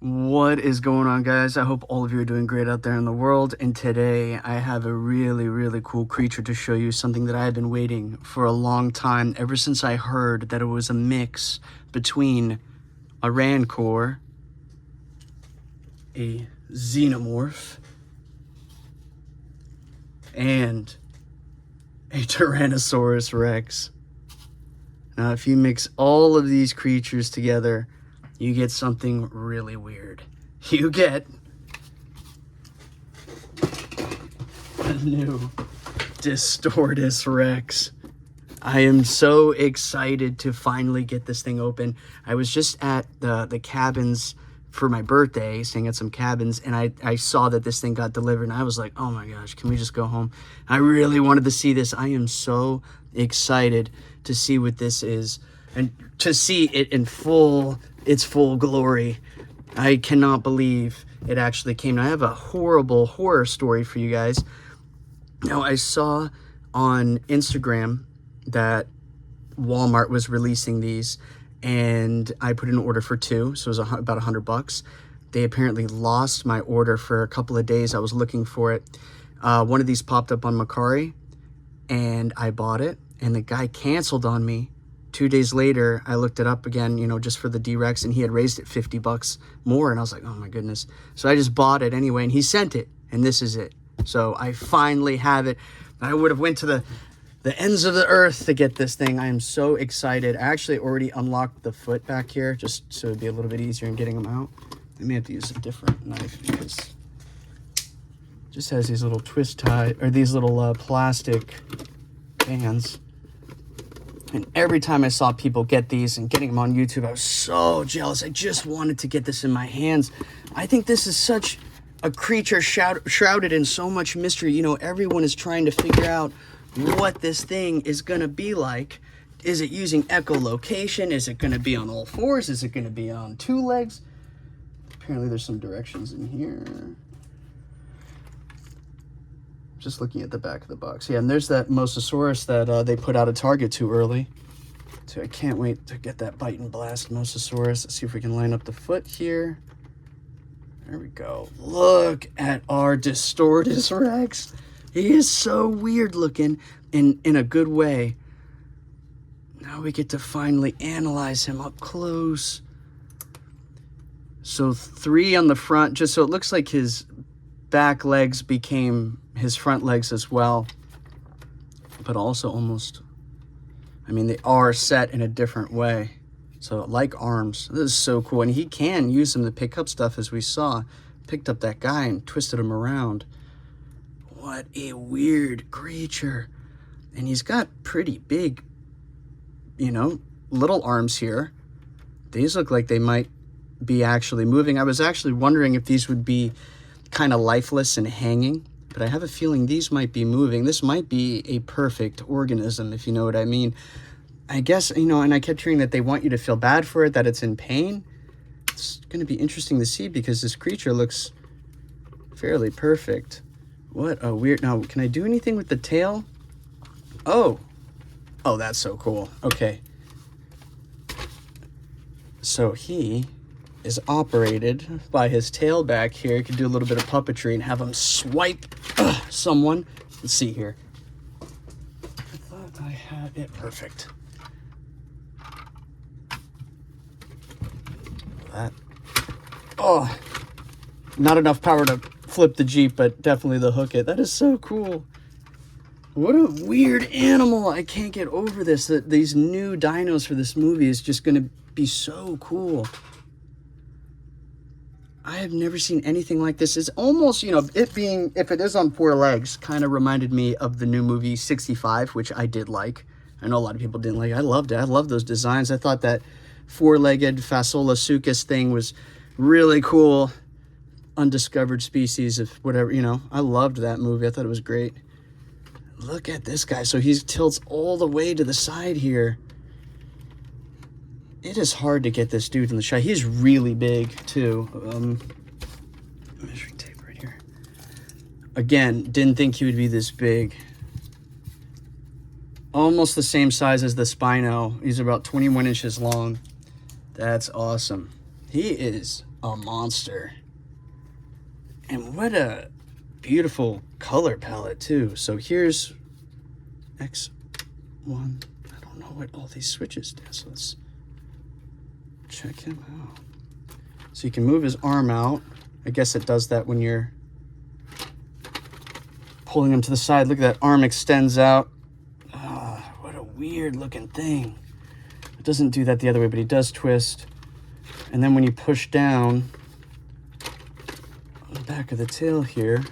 What is going on, guys? I hope all of you are doing great out there in the world. And today I have a really cool creature to show you, something that I have been waiting for a long time, ever since I heard that it was a mix between a Rancor, a Xenomorph, and a Tyrannosaurus Rex. Now, if you mix all of these creatures together, you get something really weird. You get a new Distortus Rex. I am so excited to finally get this thing open. I was just at the cabins for my birthday, staying at some cabins, and I saw that this thing got delivered, and I was like, oh my gosh, can we just go home? I really wanted to see this. I am so excited to see what this is and to see it in its full glory. I cannot believe it actually came. Now, I have a horrible horror story for you guys. Now, I saw on Instagram that Walmart was releasing these, and I put in an order for 2, so it was about $100. They apparently lost my order for a couple of days. I was looking for it. One of these popped up on Mercari, and I bought it, and the guy canceled on me. 2 days later, I looked it up again, just for the D-Rex, and he had raised it $50 more, and I was like, oh my goodness. So I just bought it anyway, and he sent it, and this is it. So I finally have it. I would have went to the ends of the earth to get this thing. I am so excited. I actually already unlocked the foot back here, just so it'd be a little bit easier in getting them out. I may have to use a different knife because it just has these little twist tie, or these little plastic bands. And every time I saw people get these and getting them on YouTube, I was so jealous. I just wanted to get this in my hands. I think this is such a creature shrouded in so much mystery. Everyone is trying to figure out what this thing is going to be like. Is it using echolocation? Is it going to be on all fours? Is it going to be on 2 legs? Apparently there's some directions in here. Just looking at the back of the box. Yeah, and there's that Mosasaurus that they put out a target too early. So I can't wait to get that bite and blast Mosasaurus. Let's see if we can line up the foot here. There we go. Look at our Distortus Rex. He is so weird looking in a good way. Now we get to finally analyze him up close. So 3 on the front, just so it looks like his back legs became his front legs as well, but also almost, they are set in a different way. So like arms, this is so cool. And he can use them to pick up stuff, as we saw. Picked up that guy and twisted him around. What a weird creature. And he's got pretty big, little arms here. These look like they might be actually moving. I was actually wondering if these would be kind of lifeless and hanging, but I have a feeling these might be moving. This might be a perfect organism, if you know what I mean. I guess, and I kept hearing that they want you to feel bad for it, that it's in pain. It's going to be interesting to see because this creature looks fairly perfect. What a weird... Now, can I do anything with the tail? Oh, that's so cool. Okay. So he is operated by his tail back here. You can do a little bit of puppetry and have him swipe someone. Let's see here. I thought I had it perfect. That. Oh, not enough power to flip the Jeep, but definitely the hook it. That is so cool. What a weird animal. I can't get over this. These new dinos for this movie is just going to be so cool. I have never seen anything like this. It's almost, it being, if it is on 4 legs, kind of reminded me of the new movie 65, which I did like. I know a lot of people didn't like it. I loved it. I love those designs. I thought that 4-legged Fasolasuchus thing was really cool. Undiscovered species of whatever, I loved that movie. I thought it was great. Look at this guy. So he tilts all the way to the side here. It is hard to get this dude in the shot. He's really big, too. Measuring tape right here. Again, didn't think he would be this big. Almost the same size as the Spino. He's about 21 inches long. That's awesome. He is a monster. And what a beautiful color palette too. So here's X1. I don't know what all these switches do, so let's check him out. So you can move his arm out. I guess it does that when you're pulling him to the side. Look at that, arm extends out. Ah, what a weird looking thing. It doesn't do that the other way, but he does twist. And then when you push down on the back of the tail here,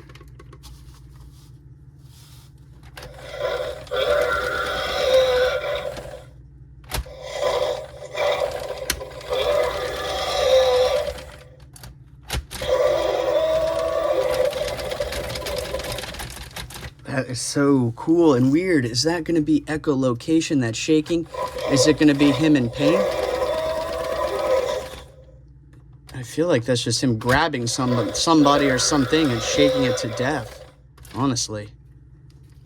that is so cool and weird. Is that going to be echolocation, that shaking? Is it going to be him in pain? I feel like that's just him grabbing somebody or something and shaking it to death. Honestly,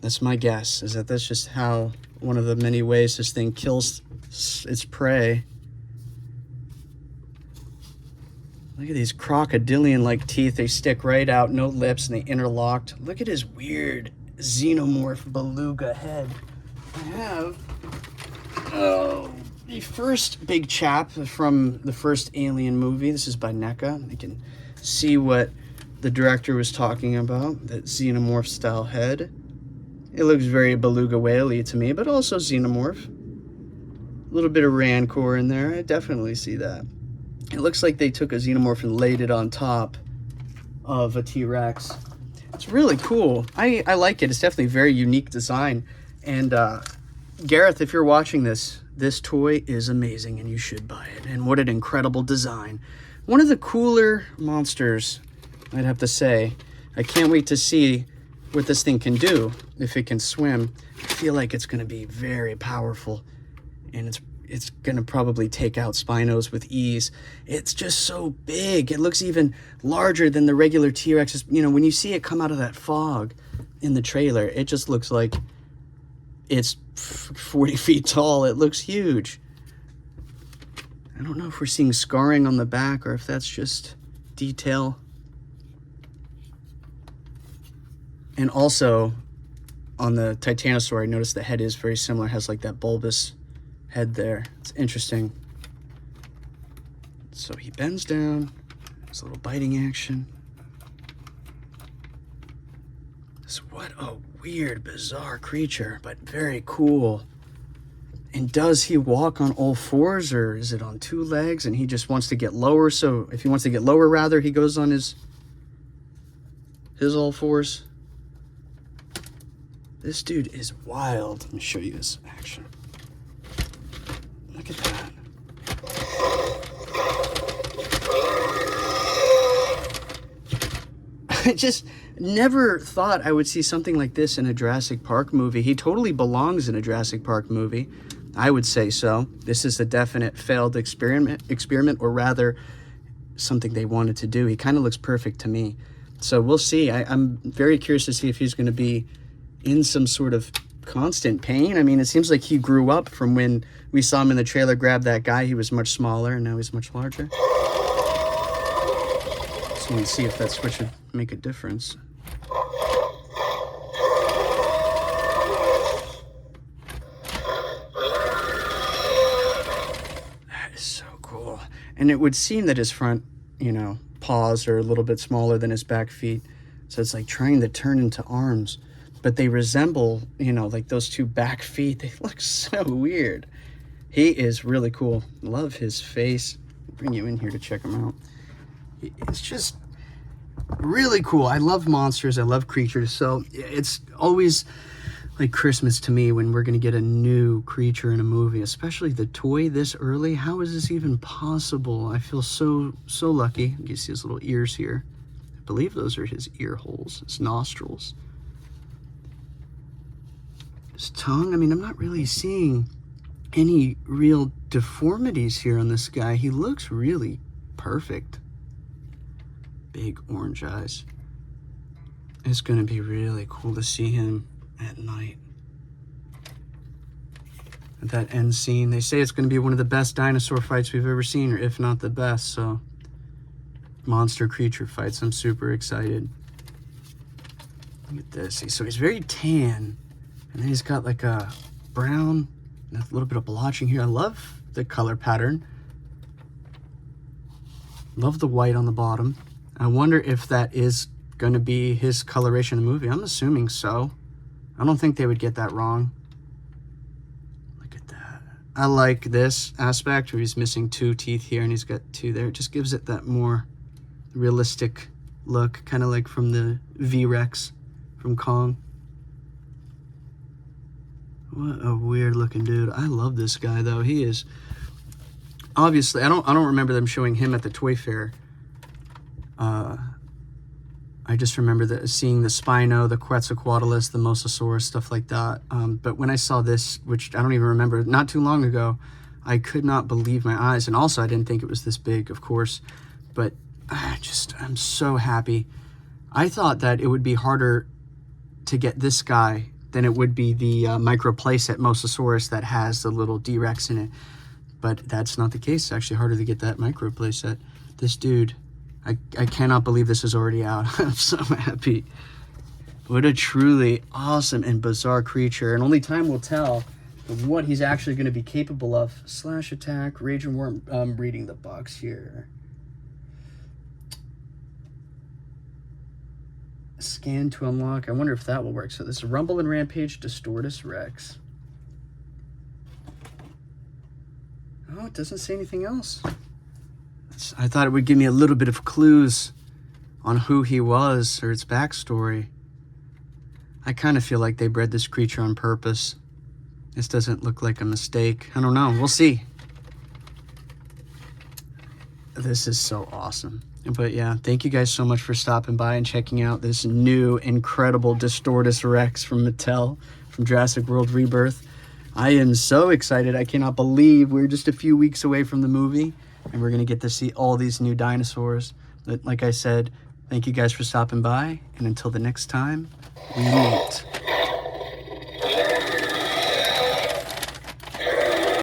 that's my guess, is that that's just how, one of the many ways this thing kills its prey. Look at these crocodilian-like teeth. They stick right out, no lips, and they interlocked. Look at his weird xenomorph beluga head. I have the first big chap from the first Alien movie. This is by NECA. You can see what the director was talking about, that xenomorph style head. It looks very beluga whale-y to me, but also xenomorph. A little bit of rancor in there. I definitely see that. It looks like they took a xenomorph and laid it on top of a T-Rex. It's really cool. I like it. It's definitely a very unique design. And Gareth, if you're watching this toy is amazing and you should buy it. And what an incredible design. One of the cooler monsters, I'd have to say. I can't wait to see what this thing can do if it can swim. I feel like it's going to be very powerful, and it's going to probably take out Spinos with ease. It's just so big. It looks even larger than the regular T-Rexes. You know, when you see it come out of that fog in the trailer, it just looks like it's 40 feet tall. It looks huge. I don't know if we're seeing scarring on the back or if that's just detail. And also, on the Titanosaur, I noticed the head is very similar. It has like that bulbous head there. It's interesting. So he bends down. There's a little biting action. What a weird, bizarre creature, but very cool. And does he walk on all fours, or is it on two legs and he just wants to get lower? So if he wants to get lower, rather, he goes on his all fours. This dude is wild. Let me show you his action. Look at that. I just never thought I would see something like this in a Jurassic Park movie. He totally belongs in a Jurassic Park movie. I would say so. This is a definite failed experiment, or rather, something they wanted to do. He kind of looks perfect to me. So we'll see. I'm very curious to see if he's going to be in some sort of constant pain. I mean, it seems like he grew up from when we saw him in the trailer grab that guy. He was much smaller, and now he's much larger. So we'll see if that switch would make a difference. That is so cool. And it would seem that his front, paws are a little bit smaller than his back feet. So it's like trying to turn into arms. But they resemble, like those two back feet. They look so weird. He is really cool. Love his face. I'll bring you in here to check him out. It's just really cool. I love monsters. I love creatures. So it's always like Christmas to me when we're going to get a new creature in a movie, especially the toy this early. How is this even possible? I feel so lucky. You see his little ears here. I believe those are his ear holes, his nostrils. His tongue, I mean, I'm not really seeing any real deformities here on this guy. He looks really perfect. Big orange eyes. It's going to be really cool to see him at night. At that end scene, they say it's going to be one of the best dinosaur fights we've ever seen, or if not the best, so monster creature fights. I'm super excited. Look at this. So he's very tan, and then he's got like a brown and a little bit of blotching here. I love the color pattern. Love the white on the bottom. I wonder if that is going to be his coloration in the movie. I'm assuming so. I don't think they would get that wrong. Look at that. I like this aspect where he's missing 2 teeth here and he's got 2 there. It just gives it that more realistic look, kind of like from the V-Rex from Kong. What a weird looking dude. I love this guy though. He is obviously, I don't remember them showing him at the Toy Fair. I just remember seeing the Spino, the Quetzalcoatlus, the Mosasaurus, stuff like that. But when I saw this, which I don't even remember, not too long ago, I could not believe my eyes. And also, I didn't think it was this big, of course. But I'm so happy. I thought that it would be harder to get this guy than it would be the micro playset Mosasaurus that has the little D-Rex in it. But that's not the case. It's actually harder to get that micro playset. This dude, I cannot believe this is already out. I'm so happy. What a truly awesome and bizarre creature. And only time will tell what he's actually going to be capable of. Slash attack, rage and worm. I'm reading the box here. Scan to unlock. I wonder if that will work. So this is Rumble and Rampage, Distortus Rex. Oh, it doesn't say anything else. I thought it would give me a little bit of clues on who he was or its backstory. I kind of feel like they bred this creature on purpose. This doesn't look like a mistake. I don't know. We'll see. This is so awesome. But yeah, thank you guys so much for stopping by and checking out this new incredible Distortus Rex from Mattel, from Jurassic World Rebirth. I am so excited. I cannot believe we're just a few weeks away from the movie and we're going to get to see all these new dinosaurs. But like I said, thank you guys for stopping by. And until the next time we meet.